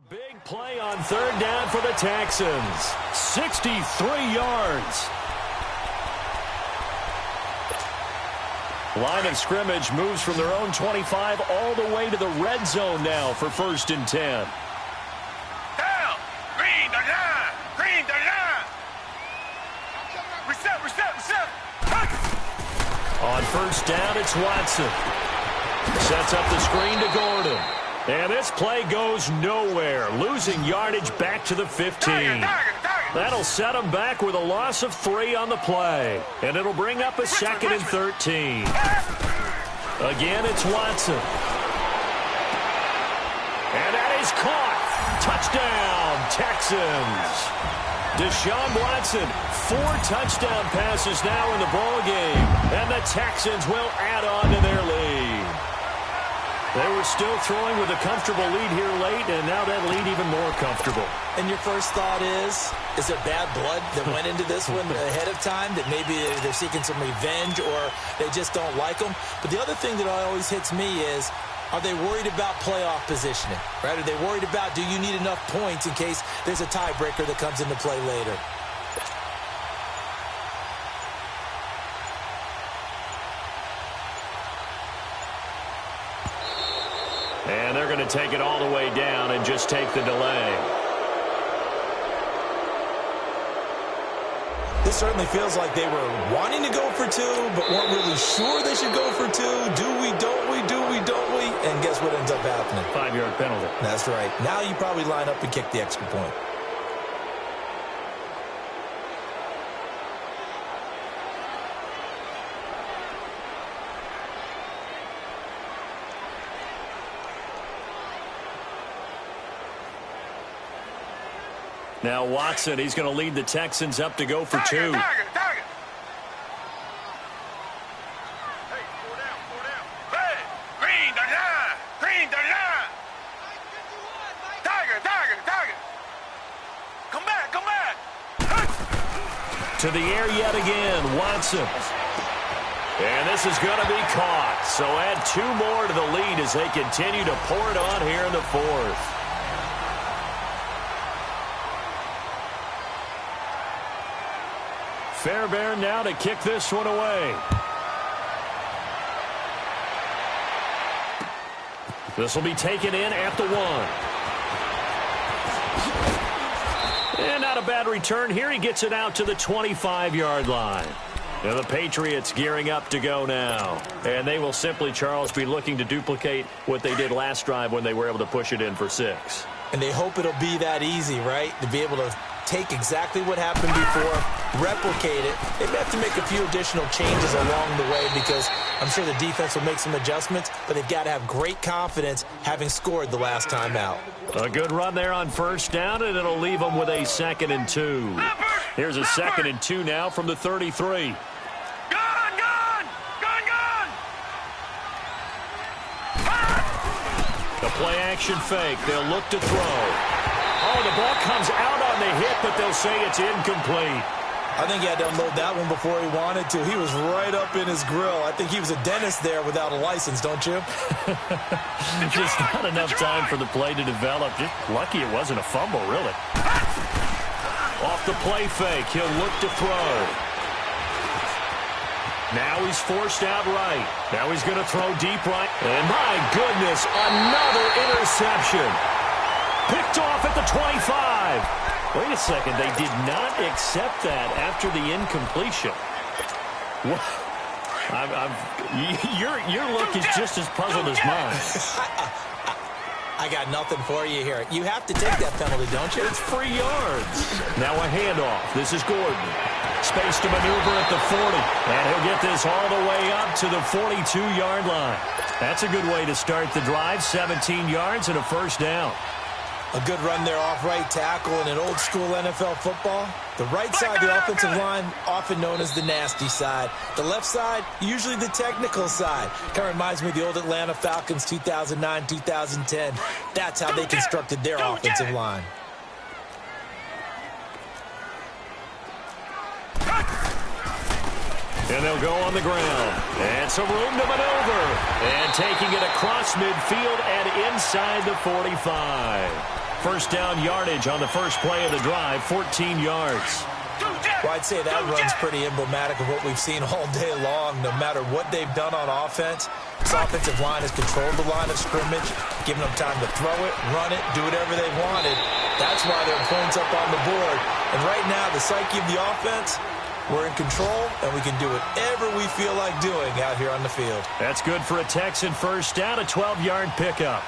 big play on third down for the Texans. 63 yards. Line of scrimmage moves from their own 25 all the way to the red zone now for 1st and 10. Down. Green, the line. Green, the line. Reset. On 1st down, it's Watson. Sets up the screen to Gordon. And this play goes nowhere, losing yardage back to the 15. That'll set them back with a loss of 3 on the play. And it'll bring up a 2nd and 13. Again, it's Watson. And that is caught. Touchdown, Texans. Deshaun Watson, 4 touchdown passes now in the ballgame. And the Texans will add on to their lead. They were still throwing with a comfortable lead here late, and now that lead even more comfortable. And your first thought is there bad blood that went into this one ahead of time, that maybe they're seeking some revenge or they just don't like them? But the other thing that always hits me is, are they worried about playoff positioning? Right? Are they worried about, do you need enough points in case there's a tiebreaker that comes into play later? And they're going to take it all the way down and just take the delay. This certainly feels like they were wanting to go for 2, but weren't really sure they should go for 2. Do we, don't we, do we, don't we? And guess what ends up happening? 5-yard penalty. That's right. Now you probably line up and kick the extra point. Now Watson, he's going to lead the Texans up to go for 2. Hey, 4 down. Hey, green, the line. Tiger. Come back. To the air yet again, Watson. And this is going to be caught. So add 2 more to the lead as they continue to pour it on here in the 4th. Fairbairn now to kick this one away. This will be taken in at the 1. And not a bad return here. He gets it out to the 25-yard line. Now the Patriots gearing up to go now. And they will simply, Charles, be looking to duplicate what they did last drive when they were able to push it in for 6. And they hope it'll be that easy, right? To be able to take exactly what happened before, replicate it. They may have to make a few additional changes along the way because I'm sure the defense will make some adjustments, but they've got to have great confidence having scored the last time out. A good run there on first down, and it'll leave them with a 2nd and 2. Here's a 2nd and 2 now from the 33. The play-action fake. They'll look to throw. Oh, the ball comes out on the hit, but they'll say it's incomplete. I think he had to unload that one before he wanted to. He was right up in his grill. I think he was a dentist there without a license, don't you? Just not enough time for the play to develop. Just lucky it wasn't a fumble, really. Off the play fake, he'll look to throw. Now he's forced out right. Now he's going to throw deep right. And my goodness, another interception. Picked off at the 25. Wait a second, they did not accept that after the incompletion. Your look is just as puzzled as mine. I got nothing for you here. You have to take that penalty, don't you? It's 3 yards. Now a handoff. This is Gordon. Space to maneuver at the 40. And he'll get this all the way up to the 42-yard line. That's a good way to start the drive. 17 yards and a first down. A good run there off right tackle in an old-school NFL football. The right side of the offensive line, often known as the nasty side. The left side, usually the technical side. Kind of reminds me of the old Atlanta Falcons 2009-2010. That's how they constructed their offensive line. And they'll go on the ground. And some room to maneuver. And taking it across midfield and inside the 45. First down yardage on the first play of the drive, 14 yards. Well, I'd say that run's pretty emblematic of what we've seen all day long. No matter what they've done on offense, this offensive line has controlled the line of scrimmage, given them time to throw it, run it, do whatever they wanted. That's why there are points up on the board. And right now, the psyche of the offense, we're in control, and we can do whatever we feel like doing out here on the field. That's good for a Texan first down, a 12-yard pickup.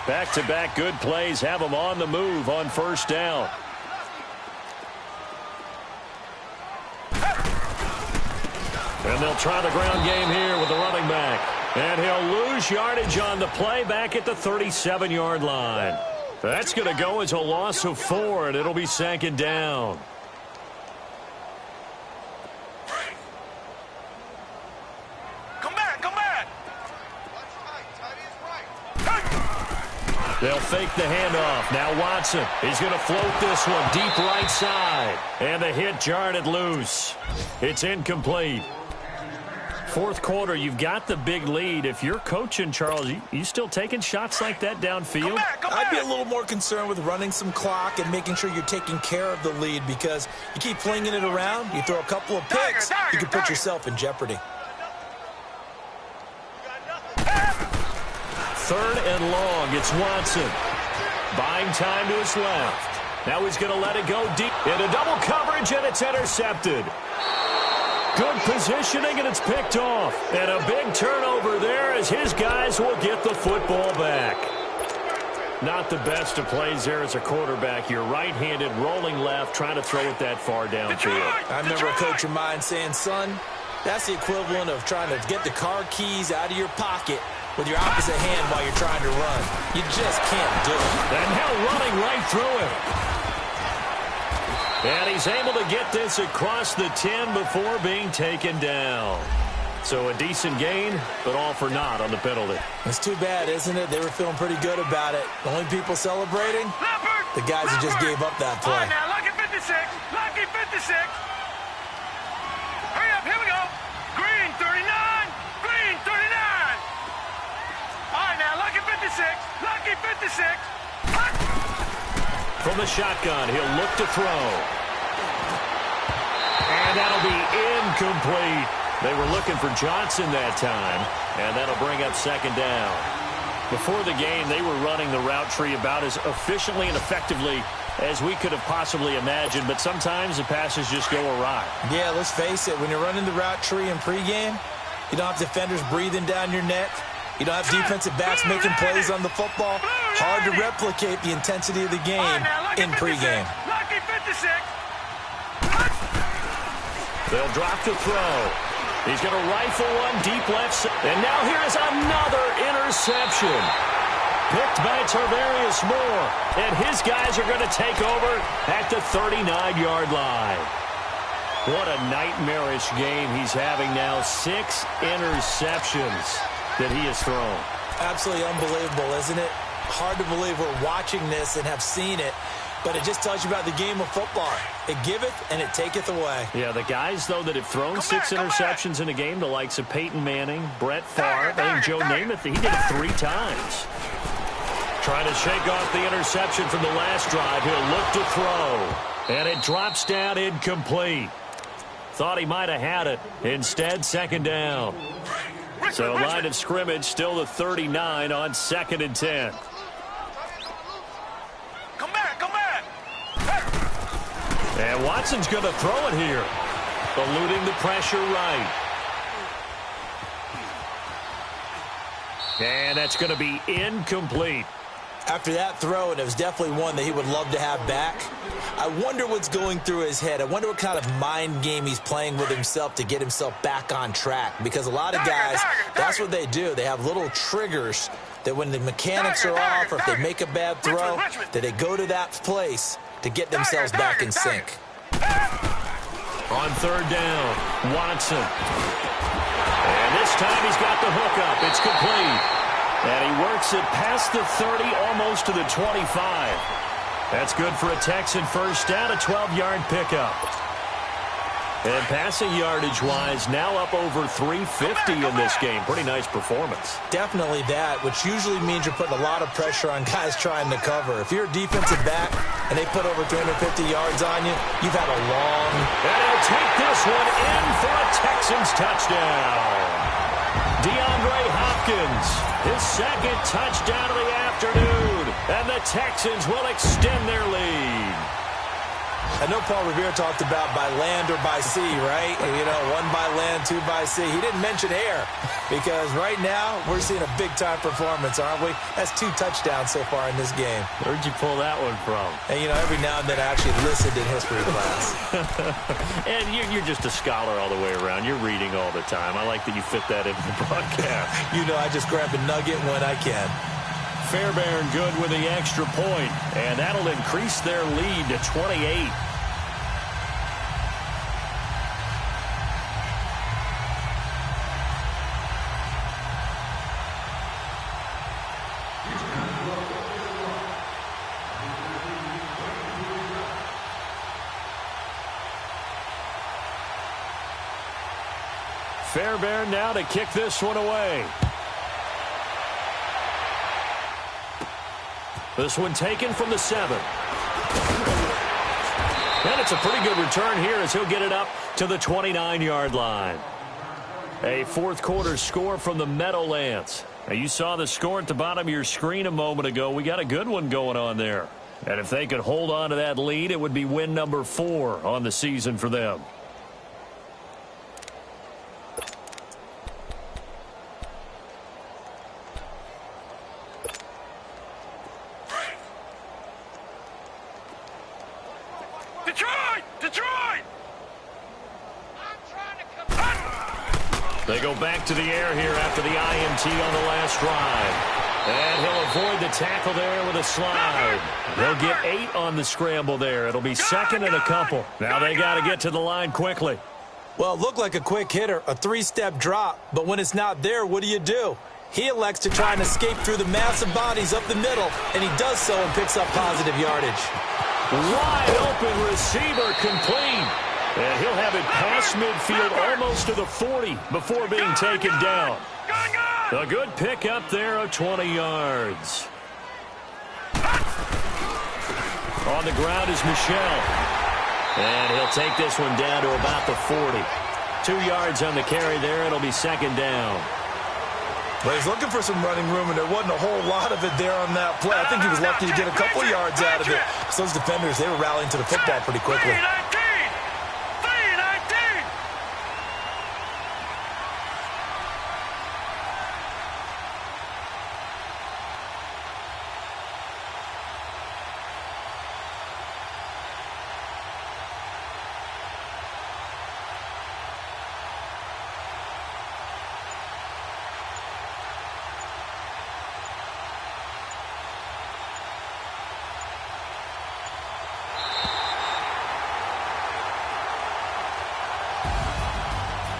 Back-to-back good plays have them on the move on first down. And they'll try the ground game here with the running back. And he'll lose yardage on the play back at the 37-yard line. That's going to go as a loss of 4, and it'll be 2nd down. They'll fake the handoff. Now Watson. He's going to float this one deep right side. And the hit jarred it loose. It's incomplete. Fourth quarter, you've got the big lead. If you're coaching, Charles, you still taking shots like that downfield? I'd be a little more concerned with running some clock and making sure you're taking care of the lead because you keep flinging it around, you throw a couple of picks, you can put yourself in jeopardy. 3rd and long. It's Watson. Buying time to his left. Now he's going to let it go deep into double coverage, and it's intercepted. Good positioning, and it's picked off. And a big turnover there as his guys will get the football back. Not the best of plays there as a quarterback. You're right-handed, rolling left, trying to throw it that far downfield. I remember a coach of mine saying, son, that's the equivalent of trying to get the car keys out of your pocket with your opposite hand while you're trying to run. You just can't do it. And now running right through it. And he's able to get this across the 10 before being taken down. So a decent gain, but all for naught on the penalty. It's too bad, isn't it? They were feeling pretty good about it. The only people celebrating, the guys who just gave up that play. All right, now, lucky 56. Lucky 56. Hurry up, here we go. Green 39. Green 39. All right, now, lucky 56. Lucky 56. From the shotgun, he'll look to throw. And that'll be incomplete. They were looking for Johnson that time, and that'll bring up 2nd down. Before the game, they were running the route tree about as efficiently and effectively as we could have possibly imagined, but sometimes the passes just go awry. Yeah, let's face it. When you're running the route tree in pregame, you don't have defenders breathing down your neck. You don't have defensive backs making plays on the football. Hard to replicate the intensity of the game in pregame. Lucky 56. They'll drop to throw. He's going to rifle one deep left side. And now here is another interception. Picked by Tarvarius Moore. And his guys are going to take over at the 39-yard line. What a nightmarish game he's having now. 6 interceptions that he has thrown. Absolutely unbelievable, isn't it? Hard to believe we're watching this and have seen it, but it just tells you about the game of football. It giveth and it taketh away. Yeah, the guys, though, that have thrown 6 interceptions in a game, the likes of Peyton Manning, Brett Favre, I think Joe Namath, he did it 3 times. Trying to shake off the interception from the last drive. He'll look to throw, and it drops down incomplete. Thought he might have had it. Instead, second down. So line of scrimmage still the 39 on 2nd and 10. Come back. And Watson's going to throw it here. Eluding the pressure right. And that's going to be incomplete. After that throw, and it was definitely one that he would love to have back, I wonder what's going through his head. I wonder what kind of mind game he's playing with himself to get himself back on track. Because a lot of guys, that's what they do. They have little triggers that when the mechanics are off or if they make a bad throw, that they go to that place to get themselves back in sync. On 3rd down, Watson. And this time he's got the hook up. It's complete. And he works it past the 30, almost to the 25. That's good for a Texan first down, a 12-yard pickup. And passing yardage-wise, now up over 350 in this game. Pretty nice performance. Definitely that, which usually means you're putting a lot of pressure on guys trying to cover. If you're a defensive back and they put over 350 yards on you, you've had a long... And he'll take this one in for a Texans touchdown. DeAndre Hopkins, his 2nd touchdown of the afternoon. And the Texans will extend their lead. I know Paul Revere talked about by land or by sea, right? You know, 1 by land, 2 by sea. He didn't mention air because right now we're seeing a big-time performance, aren't we? That's 2 touchdowns so far in this game. Where'd you pull that one from? And, you know, every now and then I actually listened in history class. And you're just a scholar all the way around. You're reading all the time. I like that you fit that into the broadcast. You know, I just grab a nugget when I can. Fairbairn good with the extra point, and that'll increase their lead to 28. Fairbairn now to kick this one away. This one taken from the 7. And it's a pretty good return here as he'll get it up to the 29-yard line. A 4th quarter score from the Meadowlands. Now, you saw the score at the bottom of your screen a moment ago. We got a good one going on there. And if they could hold on to that lead, it would be win number 4 on the season for them. Detroit! They go back to the air here after the INT on the last drive. And he'll avoid the tackle there with a slide. They'll get 8 on the scramble there. It'll be 2nd and a couple. Now they got to get to the line quickly. Well, it looked like a quick hitter, a 3-step drop. But when it's not there, what do? He elects to try and escape through the massive bodies up the middle, and he does so and picks up positive yardage. Wide open receiver complete. And he'll have it past midfield almost to the 40 before being taken down. A good pick up there of 20 yards. On the ground is Michel. And he'll take this one down to about the 40. 2 yards on the carry there. It'll be 2nd down. But he's looking for some running room, and there wasn't a whole lot of it there on that play. I think he was lucky to get a couple yards out of it. So those defenders, they were rallying to the football pretty quickly.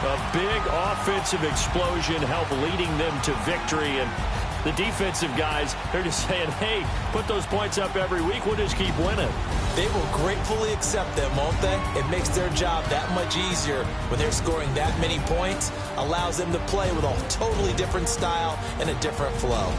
A big offensive explosion helped leading them to victory. And the defensive guys, they're just saying, hey, put those points up every week. We'll just keep winning. They will gratefully accept them, won't they? It makes their job that much easier when they're scoring that many points. Allows them to play with a totally different style and a different flow.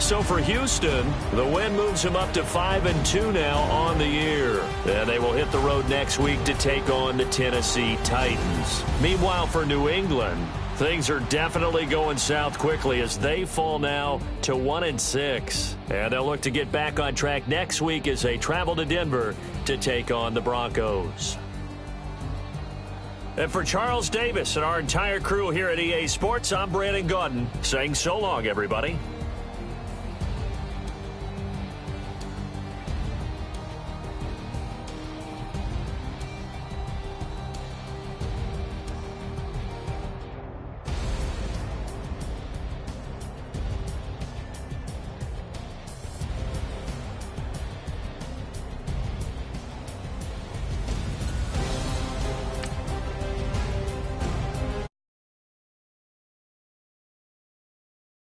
So for Houston, the win moves them up to 5-2 now on the year. And they will hit the road next week to take on the Tennessee Titans. Meanwhile, for New England, things are definitely going south quickly as they fall now to 1-6. And they'll look to get back on track next week as they travel to Denver to take on the Broncos. And for Charles Davis and our entire crew here at EA Sports, I'm Brandon Gaudin saying so long, everybody.